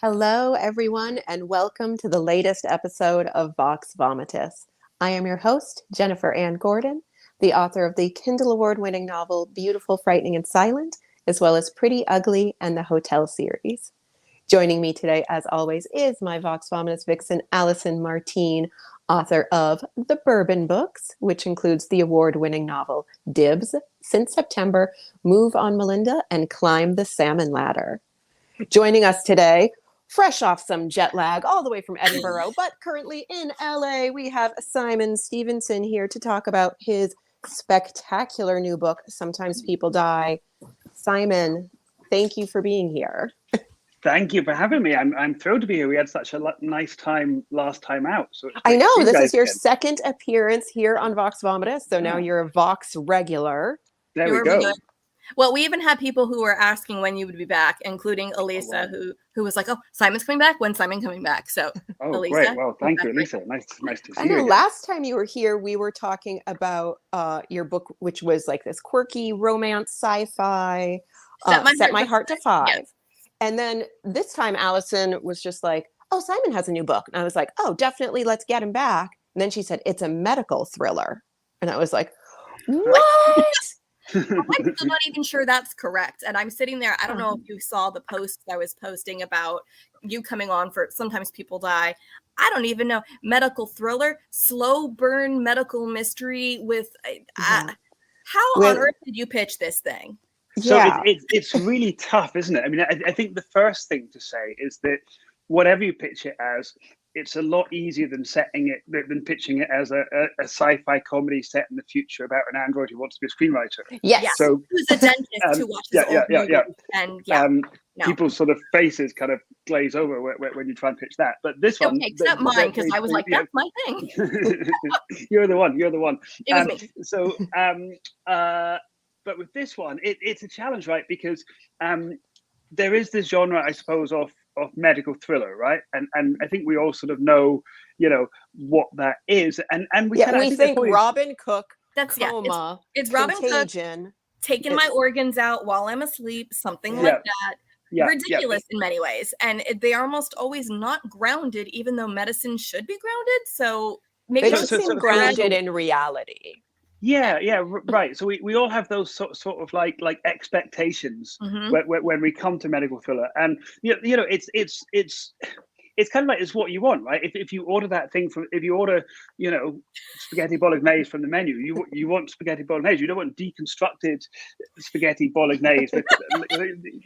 Hello, everyone, and welcome to the latest episode of Vox Vomitus. I am your host, Jennifer Ann Gordon, the author of the Kindle Award-winning novel Beautiful, Frightening, and Silent, as well as Pretty Ugly and the Hotel series. Joining me today, as always, is my Vox Vomitus vixen, Allison Martine, author of The Bourbon Books, which includes the award-winning novel Dibs, Since September, Move on Melinda, and Climb the Salmon Ladder. Joining us today, fresh off some jet lag all the way from Edinburgh, but currently in LA, we have Simon Stephenson here to talk about his spectacular new book, Sometimes People Die. Simon, thank you for being here. Thank you for having me. I'm thrilled to be here. We had such a nice time last time out. So I know, this is your second appearance here on Vox Vomitus, so now you're a Vox regular. There we go. Well, we even had people who were asking when you would be back, including Elisa, who was like, "Oh, Simon's coming back. When's Simon coming back?" So, Elisa, great. Well, thank you, Elisa. Nice to see you. Last time you were here, we were talking about your book, which was like this quirky romance sci-fi, Set My Heart to Five. Yes. And then this time, Allison was just like, "Oh, Simon has a new book," and I was like, "Oh, definitely, let's get him back." And then she said, "It's a medical thriller," and I was like, "What?" I'm still not even sure that's correct. And I'm sitting there. I don't know if you saw the post I was posting about you coming on for Sometimes People Die. I don't even know. Medical thriller, slow burn medical mystery with how on earth did you pitch this thing? So it's really tough, isn't it? I mean, I think the first thing to say is that whatever you pitch it as, it's a lot easier than pitching it as a sci-fi comedy set in the future about an android who wants to be a screenwriter. Yes. So who's a dentist who watches old movies. And people's sort of faces kind of glaze over when you try and pitch that. But this one, except mine, because I was like, that's my thing. You're the one. It was me. So, but with this one, it's a challenge, right? Because there is this genre, I suppose, of medical thriller, right? And I think we all sort of know, what that is. And we think Robin Cook, that's coma, it's Robin Contagion, Cook taking my organs out while I'm asleep, something like that. Ridiculous in many ways. And they are almost always not grounded, even though medicine should be grounded. So maybe they don't seem grounded in reality. Yeah, right. So we all have those sort of like expectations when we come to medical thriller, and it's kind of like it's what you want, right? If you order that thing if you order spaghetti bolognese from the menu, you want spaghetti bolognese. You don't want deconstructed spaghetti bolognese.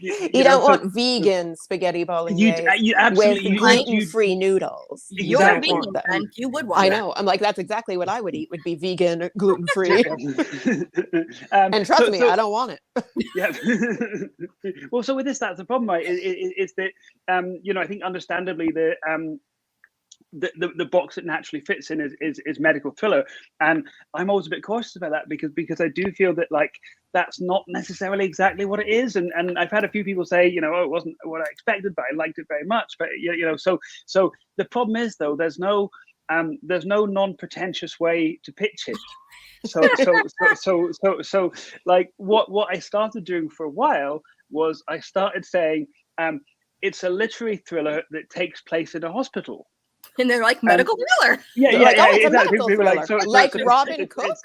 You don't want vegan spaghetti bolognese. You absolutely with gluten-free noodles. You're vegan, and you would want. I know. I'm like, that's exactly what I would eat. Would be vegan, gluten-free. And trust me, I don't want it. Yeah. Well, so with this, that's the problem, right? Is that I think understandably the box it naturally fits in is medical thriller, and I'm always a bit cautious about that because I do feel that that's not necessarily exactly what it is, and I've had a few people say it wasn't what I expected, but I liked it very much. But so the problem is, though, there's no non-pretentious way to pitch it. So like what I started doing for a while was I started saying it's a literary thriller that takes place in a hospital. And they're like medical thriller. Exactly. Like Robin Cook.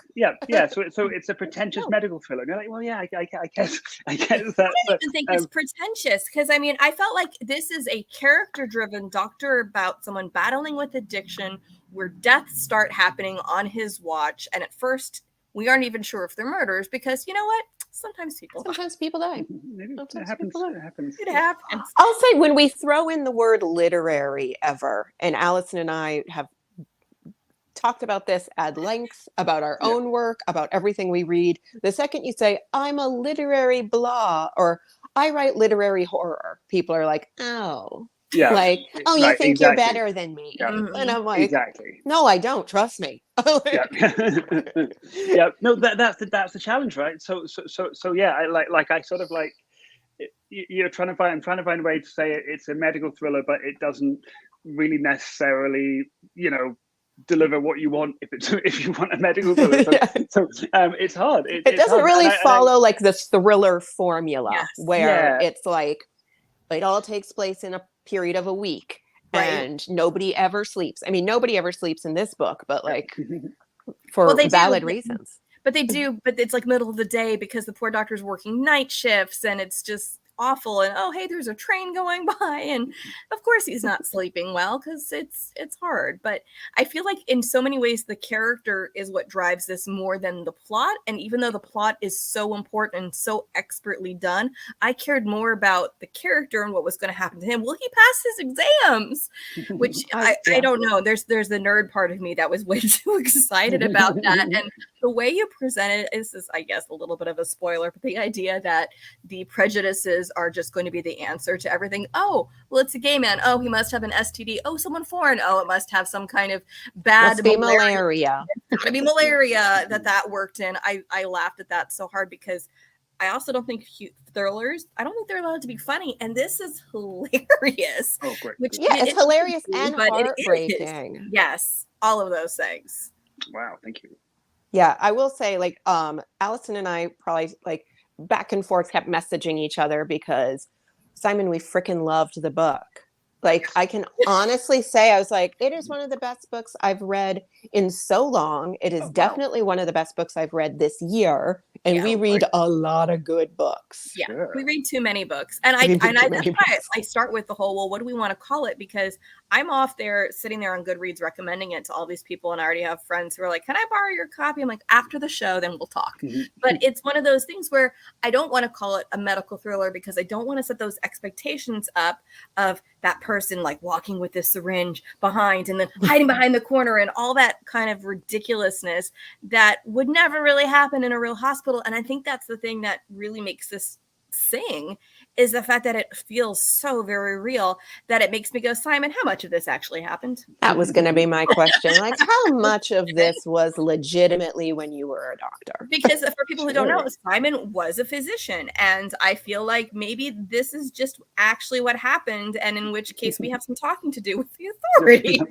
So it's a pretentious medical thriller. And you're like, well, yeah, I guess that. I don't even think it's pretentious, because I mean, I felt like this is a character-driven doctor about someone battling with addiction, where deaths start happening on his watch, and at first we aren't even sure if they're murders, because you know what? Sometimes people die. It happens. It happens. I'll say, when we throw in the word literary ever, and Allison and I have talked about this at length, about our own work, about everything we read, the second you say, I'm a literary blah, or I write literary horror, people are like, oh. Yeah. Like, oh, you think you're better than me. Yeah. And I'm like, exactly. No, I don't. Trust me. Yeah. No, that's the challenge, right? So yeah, I sort of like, you're trying to find a way to say it's a medical thriller, but it doesn't really necessarily, deliver what you want if you want a medical thriller. So it's hard. It doesn't really follow like the thriller formula where it's like it all takes place in a period of a week. Right. And nobody ever sleeps. I mean, nobody ever sleeps in this book, but like for Well, they valid do. reasons. But they do, but it's like middle of the day because the poor doctor's working night shifts and it's just awful. And oh, hey, there's a train going by. And of course he's not sleeping well because it's hard. But I feel like in so many ways the character is what drives this more than the plot. And even though the plot is so important and so expertly done, I cared more about the character and what was going to happen to him. Will he pass his exams? Which I don't know. There's the nerd part of me that was way too excited about that. And the way you presented it is, I guess, a little bit of a spoiler, but the idea that the prejudices are just going to be the answer to everything. Oh, well, it's a gay man. Oh, he must have an STD. Oh, someone foreign. Oh, it must have some kind of bad malaria. It's gotta be malaria that worked in. I laughed at that so hard because I also don't think thrillers, I don't think they're allowed to be funny. And this is hilarious. Oh, great. Which, it's hilarious and but heartbreaking. Yes, all of those things. Wow, thank you. Yeah, I will say, like, Allison and I probably like back and forth kept messaging each other because Simon, we freaking loved the book. Like, I can honestly say, I was like, it is one of the best books I've read in so long. It is definitely one of the best books I've read this year. And we read a lot of good books. Yeah, we read too many books. And that's why I start with the whole, well, what do we want to call it? Because I'm off there sitting there on Goodreads recommending it to all these people. And I already have friends who are like, can I borrow your copy? I'm like, after the show, then we'll talk. But it's one of those things where I don't want to call it a medical thriller because I don't want to set those expectations up of that person like walking with this syringe behind and then hiding behind the corner and all that kind of ridiculousness that would never really happen in a real hospital. And I think that's the thing that really makes this sing is the fact that it feels so very real that it makes me go, Simon, how much of this actually happened? That was going to be my question. Like, how much of this was legitimately when you were a doctor? Because for people who don't know, Simon was a physician. And I feel like maybe this is just actually what happened. And in which case we have some talking to do with the authorities.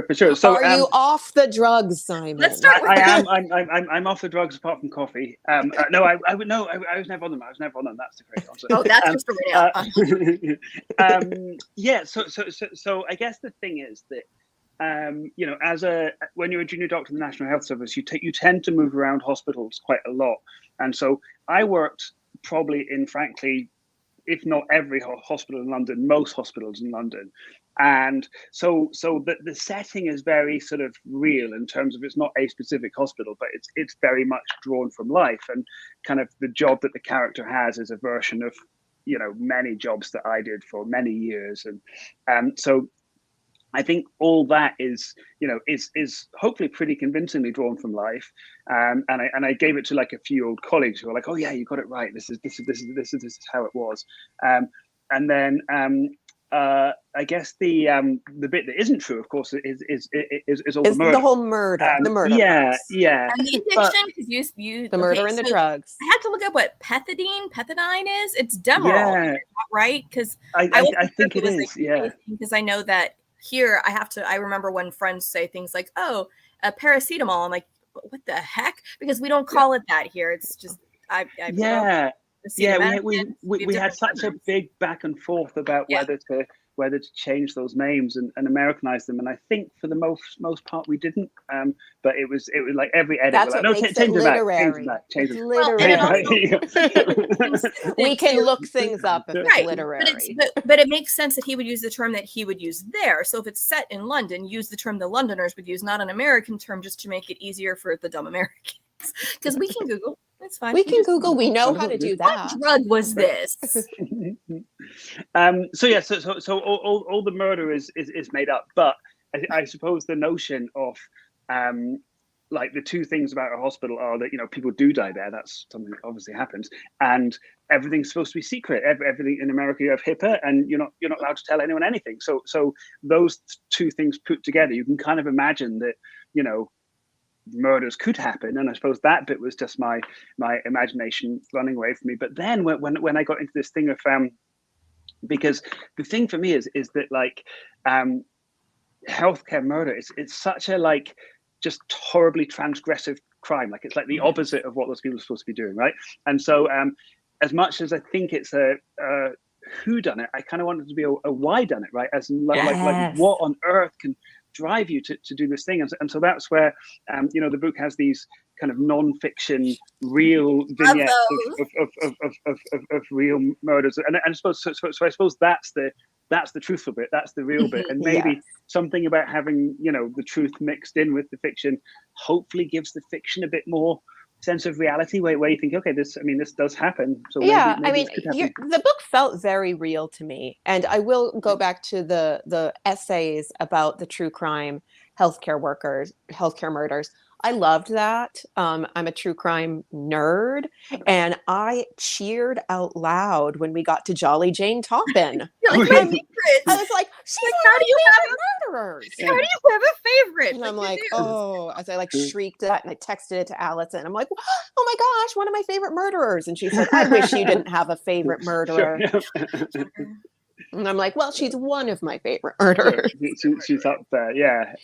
For sure. So are you off the drugs, Simon? Let's start with I'm off the drugs apart from coffee. No, I was never on them. That's the correct answer. Oh, that's just a yeah. So I guess the thing is that you know, when you're a junior doctor in the National Health Service, you tend to move around hospitals quite a lot, and so I worked probably in, frankly, if not every hospital in London, most hospitals in London. And so the setting is very sort of real in terms of it's not a specific hospital, but it's very much drawn from life. And kind of the job that the character has is a version of, you know, many jobs that I did for many years. And so I think all that is, you know, is hopefully pretty convincingly drawn from life. And I gave it to like a few old colleagues who were like, oh yeah, you got it right. This is how it was. And then I guess the bit that isn't true, of course, is all the murder. The whole murder, the murder. Yeah. And the addiction, because you the murder and the drugs. I had to look up what pethidine is. It's Demerol, right? Because I think it is. Because I know that here I remember when friends say things like, "Oh, paracetamol." I'm like, "What the heck?" Because we don't call it that here. It's just we had such a big back and forth about whether to change those names and Americanize them, and I think for the most part we didn't. But it was like every edit. That's what makes it literary. Change it literary. We can look things up if it's literary. But it makes sense that he would use the term that he would use there. So if it's set in London, use the term the Londoners would use, not an American term, just to make it easier for the dumb Americans. Because we can Google. It's fine. We can Google. We know how to do that. What drug was this? So all the murder is made up, but I suppose the notion of like the two things about a hospital are that, you know, people do die there. That's something that obviously happens, and everything's supposed to be secret. Everything in America, you have HIPAA, and you're not allowed to tell anyone anything. So those two things put together, you can kind of imagine that, you know, murders could happen, and I suppose that bit was just my imagination running away from me. But then when I got into this thing of because the thing for me is that like healthcare murder it's such a like just horribly transgressive crime. Like it's like the opposite of what those people are supposed to be doing, right? And so as much as I think it's a whodunit. I kind of want it to be a why done it, right? As in, like Yes. what on earth can drive you to do this thing? And so that's where the book has these kind of non-fiction real vignettes of real murders, and I suppose so I suppose that's the truthful bit, that's the real bit, and maybe something about having the truth mixed in with the fiction hopefully gives the fiction a bit more sense of reality, where you think, okay, this does happen. So maybe the book felt very real to me, and I will go back to the essays about the true crime healthcare murders. I loved that. I'm a true crime nerd, and I cheered out loud when we got to Jolly Jane Toppin. You're like, my favorite. I was like, she's like, how do you have murderers? How do you have a favorite? And I'm like, oh, as I like shrieked that, and I texted it to Allison. I'm like, oh my gosh, one of my favorite murderers. And she said, I wish you didn't have a favorite murderer. And I'm like, well, she's one of my favorite murderers. She's up there, yeah.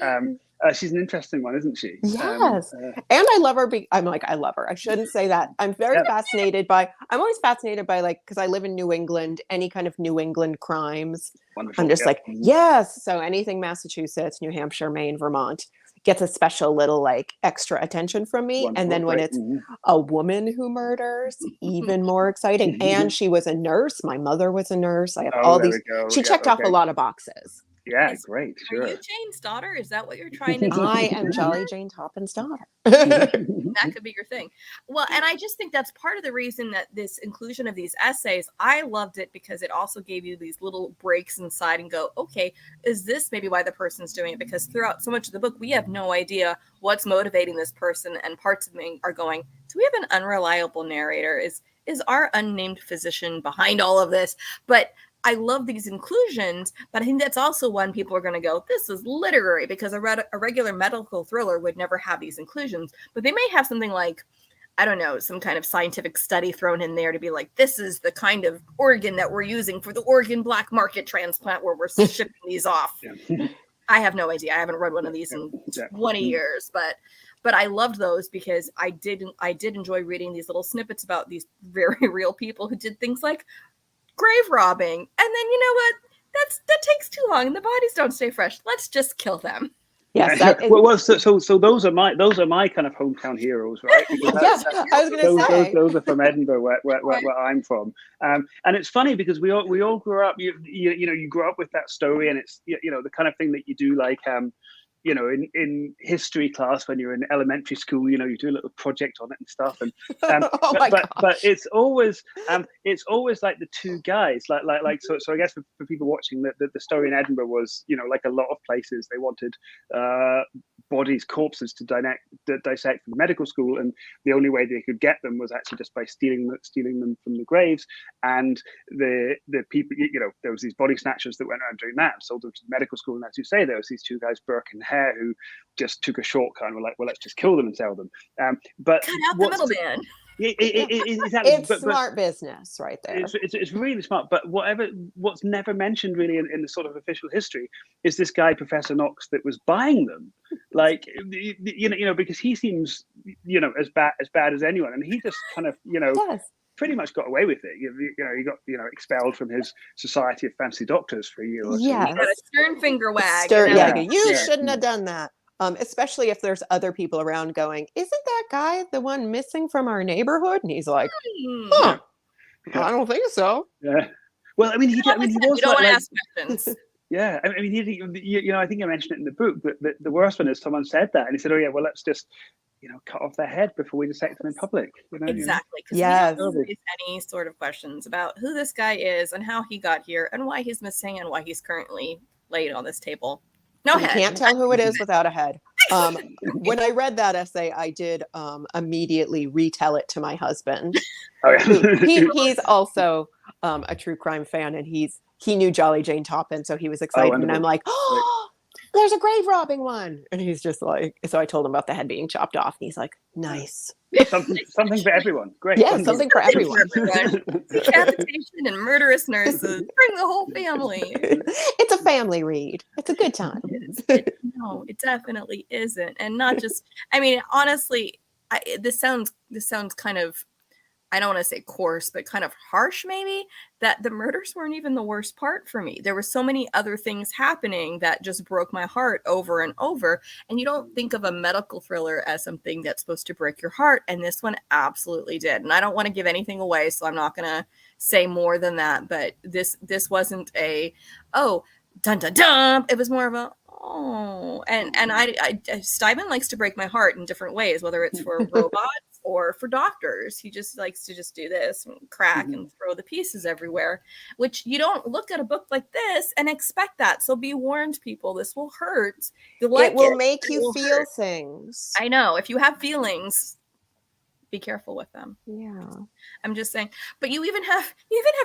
She's an interesting one, isn't she? Yes. And I love her. I love her. I shouldn't say that. I'm very fascinated by, I'm always fascinated by, like, because I live in New England, any kind of New England crimes. Wonderful. I'm just like, yes. So anything Massachusetts, New Hampshire, Maine, Vermont gets a special little like extra attention from me. Wonderful. And then when it's a woman who murders, even more exciting. And she was a nurse. My mother was a nurse. I have all these. She checked off a lot of boxes. Yeah, great. Sure. Are you Jane's daughter? Is that what you're trying to do? I am Jolly Jane Toppin's daughter. That could be your thing. Well, and I just think that's part of the reason that this inclusion of these essays, I loved it because it also gave you these little breaks inside and go, okay, is this maybe why the person's doing it? Because throughout so much of the book, we have no idea what's motivating this person, and parts of me are going, do we have an unreliable narrator? Is our unnamed physician behind all of this? But I love these inclusions, but I think that's also when people are going to go, this is literary, because a regular medical thriller would never have these inclusions, but they may have something like, I don't know, some kind of scientific study thrown in there to be like, this is the kind of organ that we're using for the organ black market transplant where we're shipping these off. Yeah. I have no idea. I haven't read one of these in 20 years, but I loved those because I did enjoy reading these little snippets about these very real people who did things like grave robbing, and then you know what? That takes too long, and the bodies don't stay fresh. Let's just kill them. Yes. So those are my kind of hometown heroes, right? I was going to say those are from Edinburgh, where I'm from. And it's funny because we all grew up. You grow up with that story, and it's the kind of thing that you do, like in history class when you're in elementary school, you do a little project on it and stuff. And but it's always like the two guys, like so I guess for people watching, the story in Edinburgh was, like a lot of places, they wanted corpses to dissect from the medical school, and the only way they could get them was actually just by stealing them from the graves. And the people, there was these body snatchers that went around doing that and sold them to the medical school. And as you say, there was these two guys, Burke and Hare, who just took a shortcut and were like, well, let's just kill them and sell them. But cut out the middleman. Exactly. It's smart business right there. It's really smart. But what's never mentioned really in the sort of official history is this guy, Professor Knox, that was buying them. Like, because he seems, as bad as anyone, and he just kind of, pretty much got away with it. He got expelled from his Society of Fancy Doctors for a year or so. Yeah, he got a stern finger wag. You shouldn't have done that. Especially if there's other people around going, isn't that guy the one missing from our neighborhood? And he's like, I don't think so. Yeah. Well, he you don't want to ask questions. Yeah, I think I mentioned it in the book, but the worst one is someone said that, and he said, oh yeah, well, let's just cut off their head before we dissect them in public. Exactly. Because we don't raise any sort of questions about who this guy is and how he got here and why he's missing and why he's currently laid on this table. No head. You can't tell who it is without a head. When I read that essay, I did immediately retell it to my husband. Oh, yeah. He's also a true crime fan, and he knew Jolly Jane Toppin, so he was excited. And I'm like, oh, there's a grave robbing one. And he's just like, so I told him about the head being chopped off, and he's like, nice. Something for everyone. Great. Yeah, something for everyone. Decapitation and murderous nurses. Bring the whole family. It's a family read. It's a good time. No, it definitely isn't. And not just, honestly, this sounds kind of I don't want to say coarse, but kind of harsh, maybe, that the murders weren't even the worst part for me. There were so many other things happening that just broke my heart over and over. And you don't think of a medical thriller as something that's supposed to break your heart. And this one absolutely did. And I don't want to give anything away, so I'm not going to say more than that. But this wasn't a, oh, dun dun dun. It was more of a, oh. And Steinman likes to break my heart in different ways, whether it's for robots or for doctors. He just likes to just do this and crack and throw the pieces everywhere, which you don't look at a book like this and expect that. So be warned, people, this will hurt. It will make you feel things. I know. If you have feelings, be careful with them. Yeah. I'm just saying. But you even have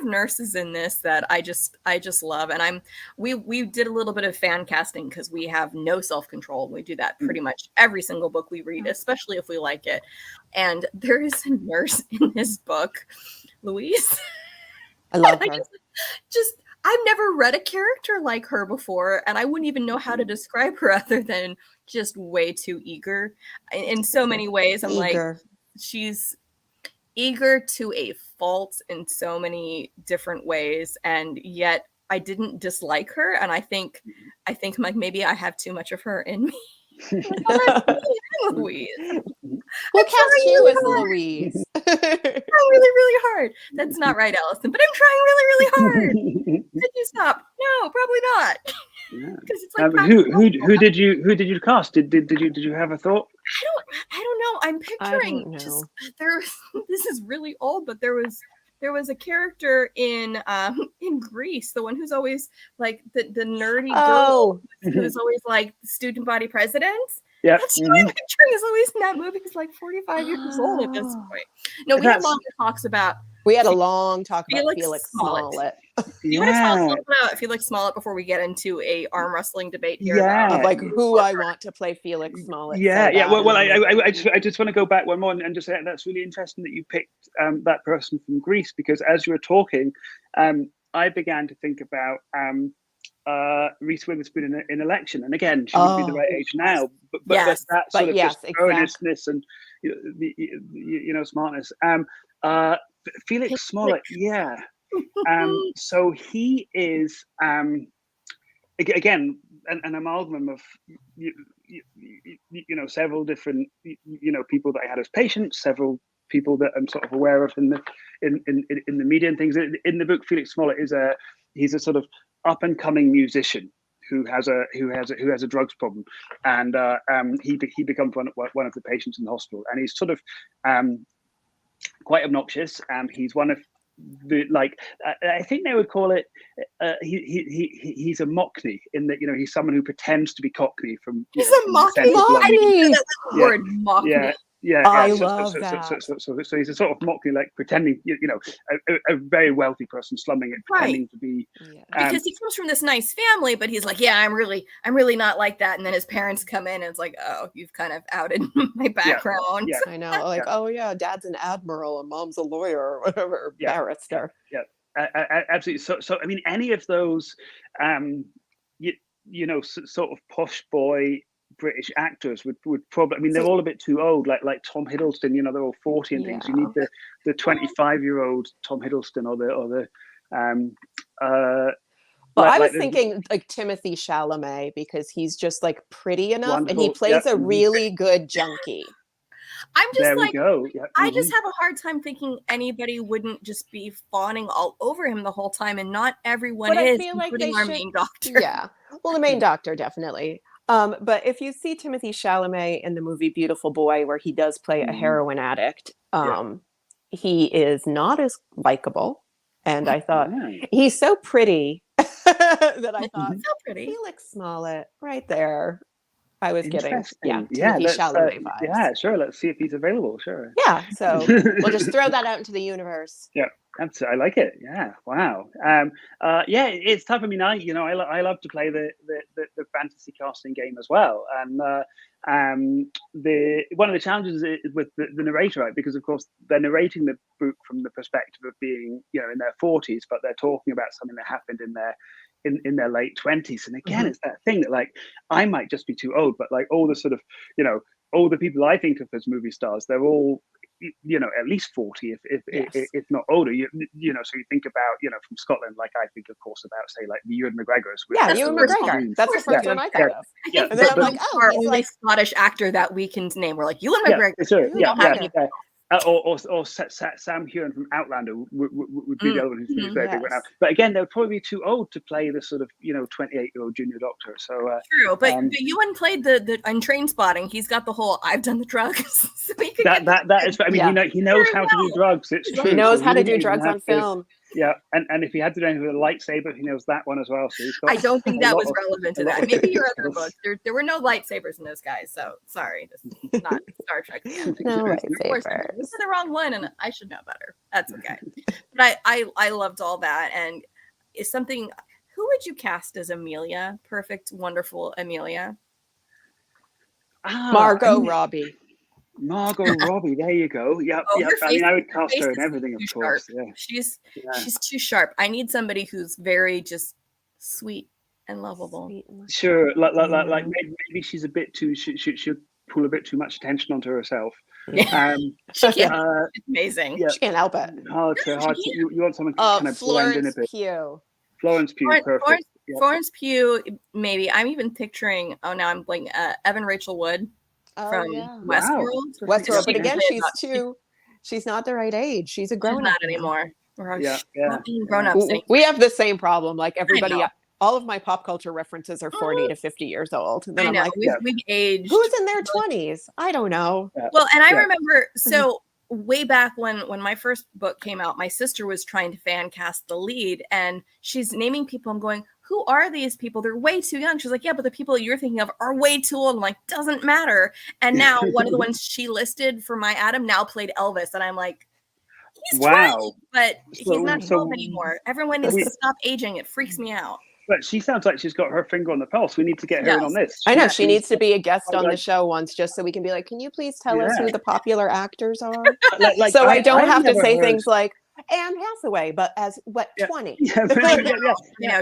nurses in this that I just love. And we did a little bit of fan casting because we have no self-control. We do that pretty much every single book we read, especially if we like it. And there is a nurse in this book, Louise. I love her. I've never read a character like her before, and I wouldn't even know how to describe her other than just way too eager in so many ways. I'm eager. Like, she's eager to a fault in so many different ways, and yet I didn't dislike her. And I think like maybe I have too much of her in me. Louise. We'll cast you as Louise. I'm trying really hard. That's not right, Allison, but I'm trying really hard. Did you stop? No, probably not. Because it's like who did you cast? Did you have a thought? I don't know. I'm picturing just this is really old, but there was a character in Greece, the one who's always like the nerdy girl who's always like student body president. Yeah, that's what I'm picturing is Louise in that movie. He's like 45 years old at this point. No, we had longer talks about. We had a long talk about Felix Smollett. You want to tell us a little bit about Felix Smollett before we get into a arm wrestling debate here? Of like who I want to play Felix Smollett. Well, I just want to go back one more and just say that's really interesting that you picked that person from Greece, because as you were talking, I began to think about Reese Witherspoon in Election, and again, she would be the right age now, but that sort of just earnestness and smartness. Felix Smollett, so he is again an amalgam of several different people that I had as patients, several people that I'm sort of aware of in the media and things. In the book, Felix Smollett he's a sort of up and coming musician who has a drugs problem, and he becomes one of the patients in the hospital, and he's sort of quite obnoxious. He's one of the I think they would call it he's a Mockney, in that he's someone who pretends to be Cockney from. He's a Mockney. Word Mockney. I love that. So he's a sort of Mockney, like pretending, a very wealthy person slumming it, pretending to be. Because he comes from this nice family, but he's like, I'm really not like that. And then his parents come in, and it's like, oh, you've kind of outed my background. I know, like, oh yeah, dad's an admiral and mom's a lawyer or whatever, barrister. Absolutely. So I mean, any of those, sort of posh boy British actors would probably, I mean, they're all a bit too old, like Tom Hiddleston, they're all 40 and things. You need the 25-year-old Tom Hiddleston or the I was thinking like Timothy Chalamet, because he's just like pretty enough. Wonderful. And he plays a really good junkie. I'm just there like, we go. I just have a hard time thinking anybody wouldn't just be fawning all over him the whole time, and not everyone is, including our main doctor. Yeah, well, the main doctor definitely. But if you see Timothy Chalamet in the movie Beautiful Boy, where he does play a heroin addict, he is not as likable. And I thought he's so pretty that I thought, so pretty. Felix Smollett, right there. I was getting, Timothy Chalamet vibes. Yeah, sure. Let's see if he's available. Sure. Yeah. So we'll just throw that out into the universe. Yeah. Absolutely. I like it. Yeah. Wow. It's tough. I mean, I love to play the fantasy casting game as well. And one of the challenges is with the narrator, right? Because of course they're narrating the book from the perspective of being, in their 40s, but they're talking about something that happened in their late 20s. And again, it's that thing that like I might just be too old, but like all the sort of, all the people I think of as movie stars, they're all at least 40, Yes. if not older. So you think about, from Scotland, like I think, of course, about, say, like the Ewan McGregors. Yeah, That's Ewan the first McGregor. one. That's the Of course, first one I yeah, thought of. I yeah, think And then I'm Bill like, is oh, our he's only like, Scottish actor that we can name. We're like, Ewan yeah, McGregor. for sure. We don't have any. Or Sam Heughan from Outlander would be the other one who's very big right now. Yes. But again, they would probably be too old to play the sort of 28-year-old junior doctor. So True, but Ewan played the on Train Spotting. He's got the whole "I've done the drugs." So he could that is. I mean, Yeah. he knows how to do drugs. It's true. He knows So how to do doesn't drugs even on have to- film. Yeah, and if he had to do anything with a lightsaber, he knows that one as well. So he's got I don't think a that lot was of- relevant to a lot that. of Maybe your other skills. books. There were no lightsabers in those guys. So sorry, this is not Star Trek. No Of course, lightsabers. this is the wrong one, and I should know better. That's okay. But I loved all that, and it's something. Who would you cast as Amelia? Perfect, wonderful Amelia. Margot Robbie. Margot Robbie, there you go. Yeah, Oh, yeah. her I mean, I would her cast face her is in everything, of too course. sharp. Yeah. She's Yeah. too sharp. I need somebody who's very just sweet and lovable. Sure, like maybe she's a bit too. She'll pull a bit too much attention onto herself. She can't. Uh, It's amazing. yeah. She can't help it. Hard to. You want someone to kind of blend in a Florence bit. Pugh. Florence Pugh, perfect. Yeah. Florence Pugh, maybe. I'm even picturing. Oh, now I'm blanking. Evan Rachel Wood from Westworld. Westworld, but again, She's she's not the right age. She's a She's grown not up anymore. Yeah. Grown ups. We have the same problem. Like everybody, know. all of my pop culture references are 40 to 50 years old. And then I I'm know. like, We've aged. who's in their 20s? I don't know. Well, and I remember so way back when my first book came out, my sister was trying to fan cast the lead, and she's naming people. I'm going, who are these people? They're way too young. She's like, yeah, but the people you're thinking of are way too old. I'm like, doesn't matter. And now one of the ones she listed for my Adam now played Elvis, and I'm like, he's 12, but he's not 12 anymore. Everyone needs to stop aging. It freaks me out. But she sounds like she's got her finger on the pulse. We need to get her in on this. I know she needs to be a guest on the show once, just so we can be like, can you please tell us who the popular actors are? So I don't have to say things like Anne Hathaway, but as 20?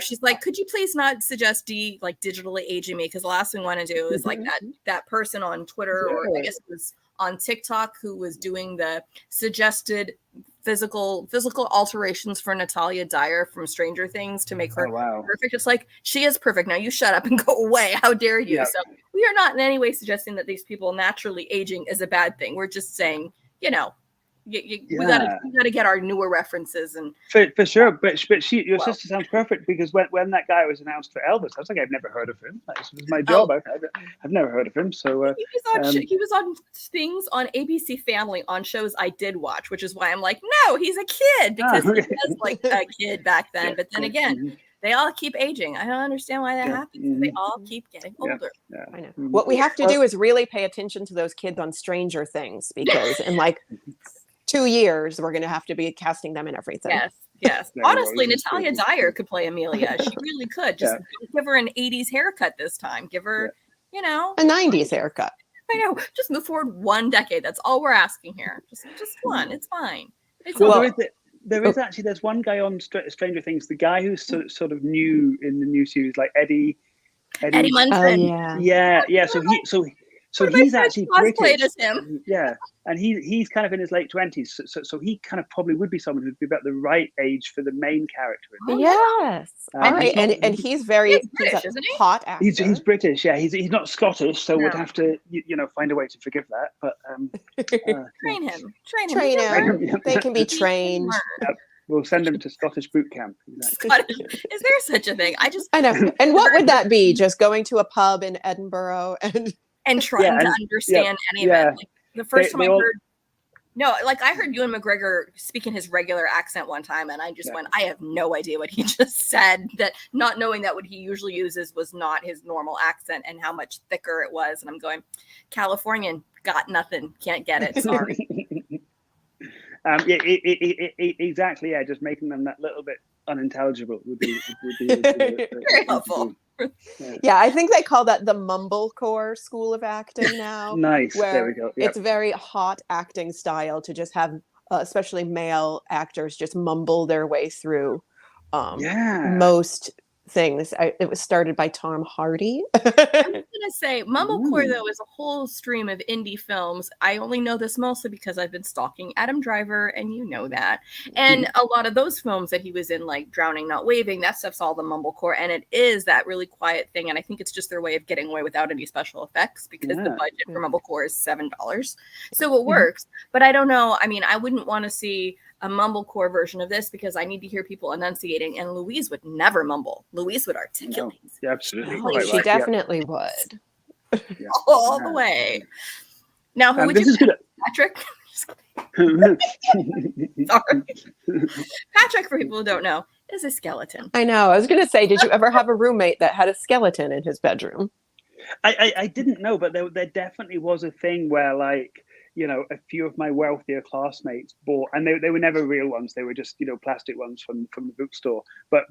She's like, could you please not suggest digitally aging me? Because the last thing we want to do is like that person on Twitter or I guess it was on TikTok who was doing the suggested physical alterations for Natalia Dyer from Stranger Things to make her perfect. It's like, she is perfect. Now you shut up and go away. How dare you? So we are not in any way suggesting that these people naturally aging is a bad thing. We're just saying, we gotta get our newer references and for sure. But your sister sounds perfect, because when that guy was announced for Elvis, I was like, I've never heard of him. That was my job. I've never heard of him. So he was on things on ABC Family on shows I did watch, which is why I'm like, no, he's a kid, because he was like a kid back then. But then again, they all keep aging. I don't understand why that happens. They all keep getting older. I know. What we have to do is really pay attention to those kids on Stranger Things, because in like 2 years, we're going to have to be casting them in everything. Yes. Honestly, Natalia Dyer could play Amelia. She really could. Just give her an 80s haircut this time. Give her, a 90s haircut. I know. Just move forward one decade. That's all we're asking here. Just one. It's fine. There's one guy on Stranger Things, the guy who's sort of new in the new series, like Eddie Munson. So he's actually British. As him. Yeah, and he's kind of in his late 20s, so he kind of probably would be someone who'd be about the right age for the main character. Yes, and he's British, isn't he? Hot actor. He's British, yeah. He's not Scottish, so we'd have to find a way to forgive that. But train him. They can be trained. We'll send him to Scottish boot camp. Exactly. Is there such a thing? I know. And what would that be? Just going to a pub in Edinburgh and trying to understand any of it. Like, the first time I heard Ewan McGregor speaking his regular accent one time, and I just went, I have no idea what he just said. That not knowing that what he usually uses was not his normal accent, and how much thicker it was. And I'm going, Californian, got nothing, can't get it. Sorry. Exactly. Yeah, just making them that little bit unintelligible would be very helpful. Yeah, I think they call that the mumblecore school of acting now. Nice. There we go. Yep. It's very hot acting style to just have, especially male actors, just mumble their way through most things. It was started by Tom Hardy. I was going gonna say mumblecore though is a whole stream of indie films. I only know this mostly because I've been stalking Adam Driver, and you know that. And a lot of those films that he was in, like Drowning Not Waving, that stuff's all the mumblecore, and it is that really quiet thing. And I think it's just their way of getting away without any special effects because the budget for mumblecore is $7, so it works. But I don't know. I mean, I wouldn't want to see a mumblecore version of this because I need to hear people enunciating, and Louise would never mumble. Louise would articulate. No, yeah, absolutely. Oh, she definitely would. Yeah. All the way. Now, who would you pick? Patrick? Sorry. Patrick, for people who don't know, is a skeleton. I know. I was going to say, did you ever have a roommate that had a skeleton in his bedroom? I didn't know, but there definitely was a thing where, like, you know, a few of my wealthier classmates bought, and they were never real ones. They were just, you know, plastic ones from the bookstore. But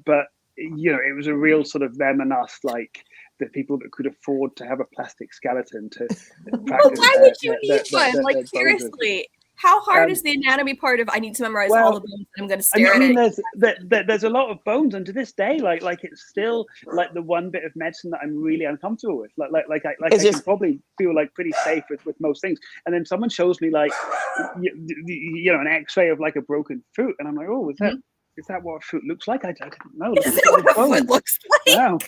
you know, it was a real sort of them and us, like the people that could afford to have a plastic skeleton to practice. Why would you need one? Like, seriously. How hard is the anatomy part of I need to memorize all the bones and I'm going to stare at it? There's a lot of bones, and to this day, like it's still like the one bit of medicine that I'm really uncomfortable with. I can probably feel like pretty safe with most things, and then someone shows me like you know, an X-ray of like a broken foot, and I'm like, oh, is that what a foot looks like? I didn't know. Is that what a foot looks like? Wow.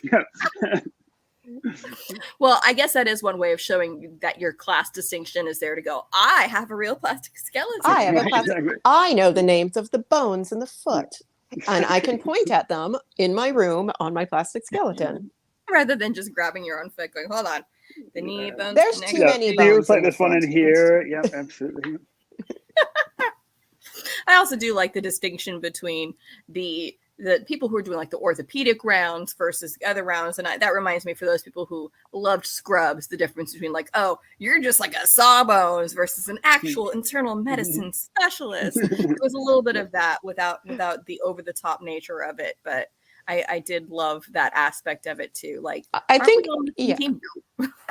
Well, I guess that is one way of showing that your class distinction is there to go, I have a real plastic skeleton. I have a plastic. Exactly. I know the names of the bones in the foot, and I can point at them in my room on my plastic skeleton. Rather than just grabbing your own foot going, hold on. The knee bones. There's too many bones. Feels like this one in here. Yeah, absolutely. I also do like the distinction between the people who are doing like the orthopedic rounds versus other rounds. And that reminds me, for those people who loved Scrubs, the difference between like, oh, you're just like a sawbones versus an actual internal medicine specialist. It was a little bit of that without the over-the-top nature of it. But I did love that aspect of it too. Like, I think,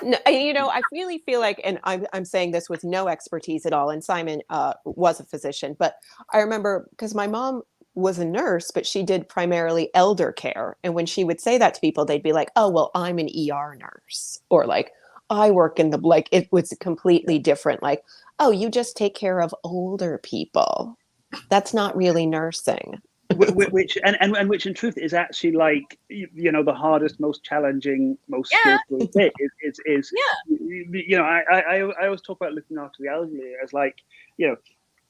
no, you know, I really feel like, and I'm saying this with no expertise at all, and Simon was a physician, but I remember because my mom was a nurse, but she did primarily elder care. And when she would say that to people, they'd be like, oh, well, I'm an ER nurse, or like, I work in the, like, it was completely different. Like, oh, you just take care of older people. That's not really nursing. which in truth is actually, like, you know, the hardest, most challenging, most skillful bit is you know, I always talk about looking after the elderly as, like, you know,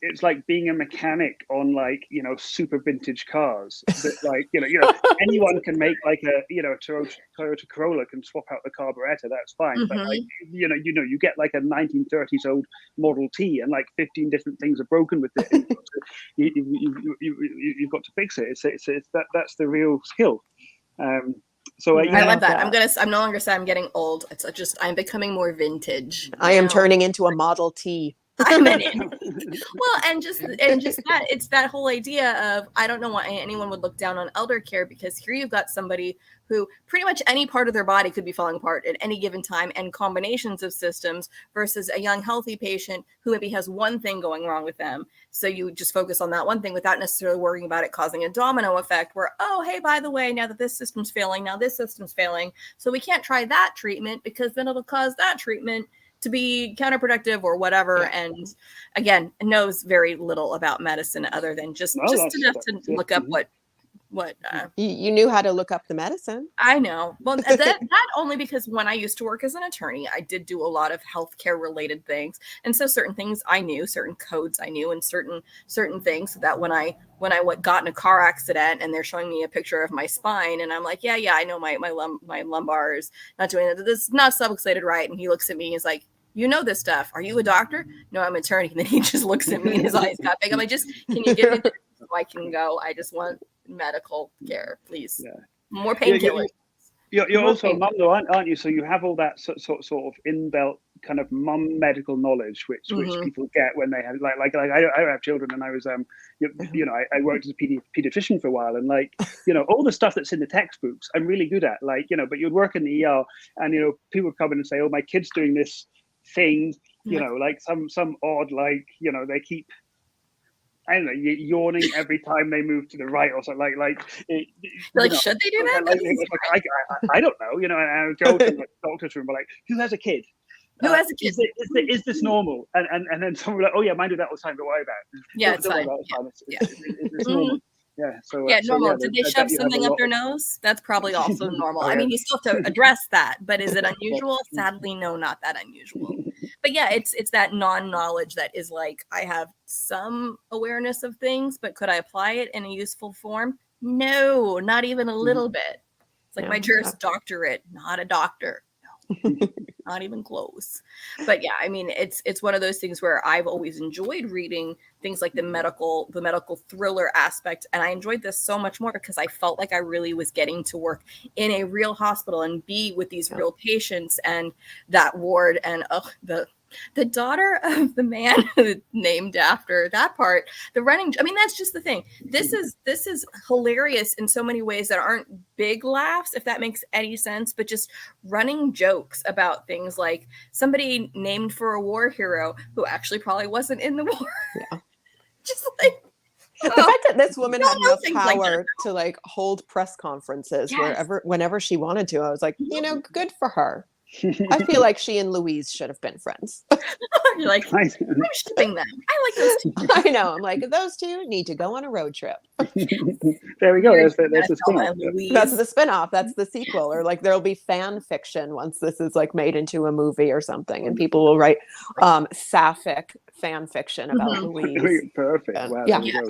it's like being a mechanic on, like, you know, super vintage cars that, like, you know, anyone can make, like, a, you know, Toyota Corolla can swap out the carburetor. That's fine. But, like, you know, you get like a 1930s old Model T and like 15 different things are broken with it. And you've got to fix it. It's that's the real skill. So I love that. I'm no longer saying I'm getting old. It's just, I'm becoming more vintage. I am turning into a Model T. I'm in it. Well, and just that, it's that whole idea of, I don't know why anyone would look down on elder care, because here you've got somebody who pretty much any part of their body could be falling apart at any given time, and combinations of systems, versus a young healthy patient who maybe has one thing going wrong with them. So you just focus on that one thing without necessarily worrying about it causing a domino effect where, oh, hey, by the way, now that this system's failing, now this system's failing, so we can't try that treatment because then it'll cause that treatment to be counterproductive or whatever. And again, knows very little about medicine other than just enough to look up what you knew how to look up the medicine. I know. Well, that only because when I used to work as an attorney, I did do a lot of healthcare related things, and so certain things I knew, certain codes I knew, and certain things, so that when I got in a car accident and they're showing me a picture of my spine, and I'm like, yeah, I know my lumbar is not doing it. This is not subluxated right, and he looks at me and he's like, you know this stuff. Are you a doctor? No, I'm an attorney. And then he just looks at me and his eyes got big. I'm like, can you give me this so I can go? I just want medical care, please. Yeah. More painkillers. You're also a mum, though, aren't you? So you have all that sort of inbuilt kind of mum medical knowledge, which people get when they have like I don't have children, and I was you know, I worked as a pediatrician for a while, and, like, you know, all the stuff that's in the textbooks I'm really good at, like, you know, but you'd work in the ER and, you know, people would come in and say, oh, my kid's doing this thing, you know, like some odd, like, you know, they keep I don't know, yawning every time they move to the right or something should they do that? I don't know, and I would go to the doctor's room, like, who has a kid? Who has a kid? Is this normal? And then someone will be like, oh yeah, mine do that all the time. Don't worry about it. Yeah, it's fine. It's normal. Yeah. So normal. Did they shove something up their nose? That's probably also normal. I mean, you still have to address that, but is it unusual? Sadly, no, not that unusual. But yeah, it's that non-knowledge that is like, I have some awareness of things, but could I apply it in a useful form? No, not even a little bit. It's like my Juris Doctorate, not a doctor. No. Not even close. But yeah, I mean, it's one of those things where I've always enjoyed reading things like the medical thriller aspect, and I enjoyed this so much more because I felt like I really was getting to work in a real hospital and be with these real patients and that ward. And the daughter of the man named after that part, the running. I mean, that's just the thing. This is hilarious in so many ways that aren't big laughs, if that makes any sense, but just running jokes about things like somebody named for a war hero who actually probably wasn't in the war. Yeah. Just like the fact that this woman had enough power to like hold press conferences whenever she wanted to, I was like, good for her. I feel like she and Louise should have been friends. You're like, I'm shipping them. I like those two. I know. I'm like, those two need to go on a road trip. There we go. There's the spin-off. That's the spin-off. That's the sequel. Or like there'll be fan fiction once this is like made into a movie or something, and people will write sapphic fan fiction about Louise. Perfect. And, wow,